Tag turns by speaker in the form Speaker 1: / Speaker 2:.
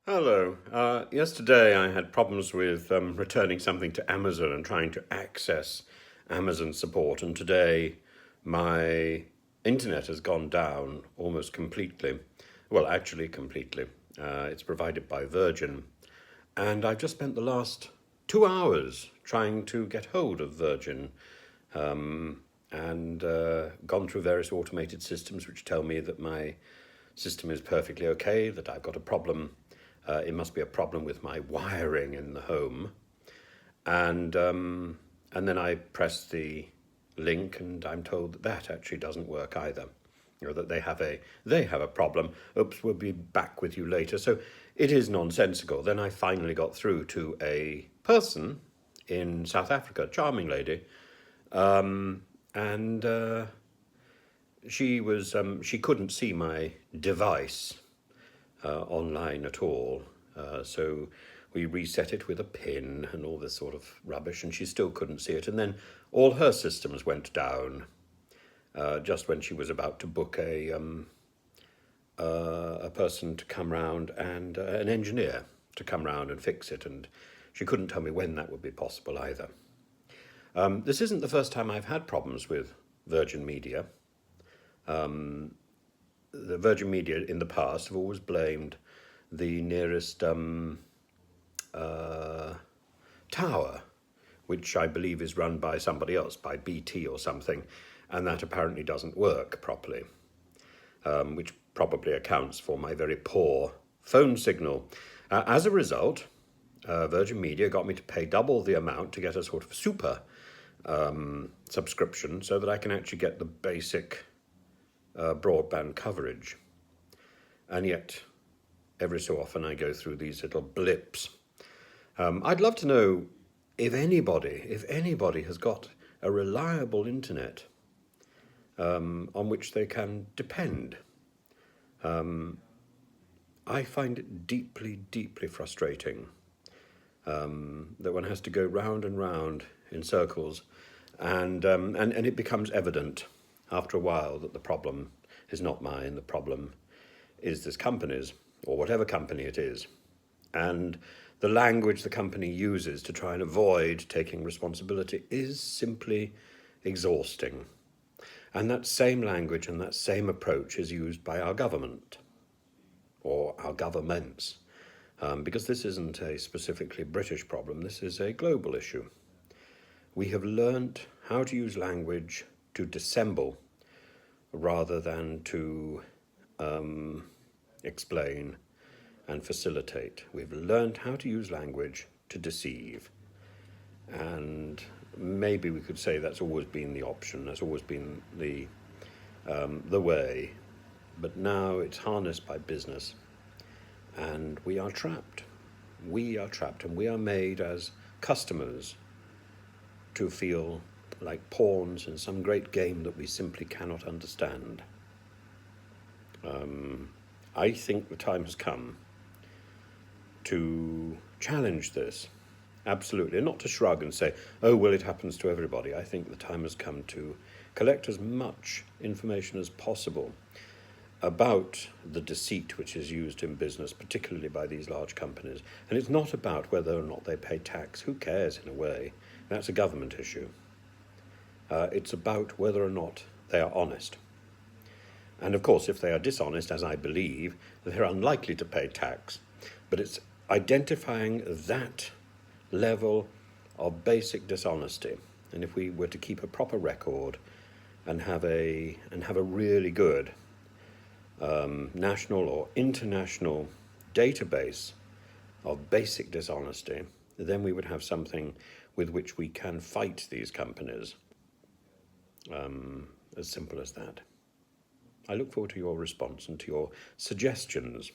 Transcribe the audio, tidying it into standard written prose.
Speaker 1: Hello. Yesterday I had problems with returning something to Amazon and trying to access Amazon support, and today my internet has gone down almost completely. Well, actually, completely. It's provided by Virgin, and I've just spent the last 2 hours trying to get hold of Virgin and gone through various automated systems which tell me that my system is perfectly okay, that I've got a problem. It must be a problem with my wiring in the home. And then I press the link and I'm told that that actually doesn't work either. That they have a problem. Oops, we'll be back with you later. So it is nonsensical. Then I finally got through to a person in South Africa, charming lady, and she couldn't see my device online at all. So we reset it with a pin and all this sort of rubbish, and she still couldn't see it. And then all her systems went down just when she was about to book a person to come round and an engineer to come round and fix it. And she couldn't tell me when that would be possible either. This isn't the first time I've had problems with Virgin Media. The Virgin Media in the past have always blamed the nearest tower, which I believe is run by somebody else, by BT or something, and that apparently doesn't work properly, which probably accounts for my very poor phone signal. As a result, Virgin Media got me to pay double the amount to get a sort of super subscription so that I can actually get the basic broadband coverage. And yet, every so often I go through these little blips. I'd love to know if anybody has got a reliable internet on which they can depend. I find it deeply, deeply frustrating that one has to go round and round in circles, and it becomes evident after a while that the problem is not mine. The problem is this company's, or whatever company it is, and the language the company uses to try and avoid taking responsibility is simply exhausting. And that same language and that same approach is used by our government or our governments, because this isn't a specifically British problem, this is a global issue. We have learnt how to use language to dissemble rather than to explain and facilitate. We've learned how to use language to deceive. And maybe we could say that's always been the option, that's always been the way. But now it's harnessed by business, and we are trapped. We are trapped, and we are made as customers to feel like pawns in some great game that we simply cannot understand. I think the time has come to challenge this, absolutely, and not to shrug and say, oh, well, it happens to everybody. I think the time has come to collect as much information as possible about the deceit which is used in business, particularly by these large companies. And it's not about whether or not they pay tax. Who cares, in a way? That's a government issue. It's about whether or not they are honest. And of course, if they are dishonest, as I believe, they're unlikely to pay tax. But it's identifying that level of basic dishonesty. And if we were to keep a proper record and have a really good national or international database of basic dishonesty, then we would have something with which we can fight these companies. As simple as that. I look forward to your response and to your suggestions.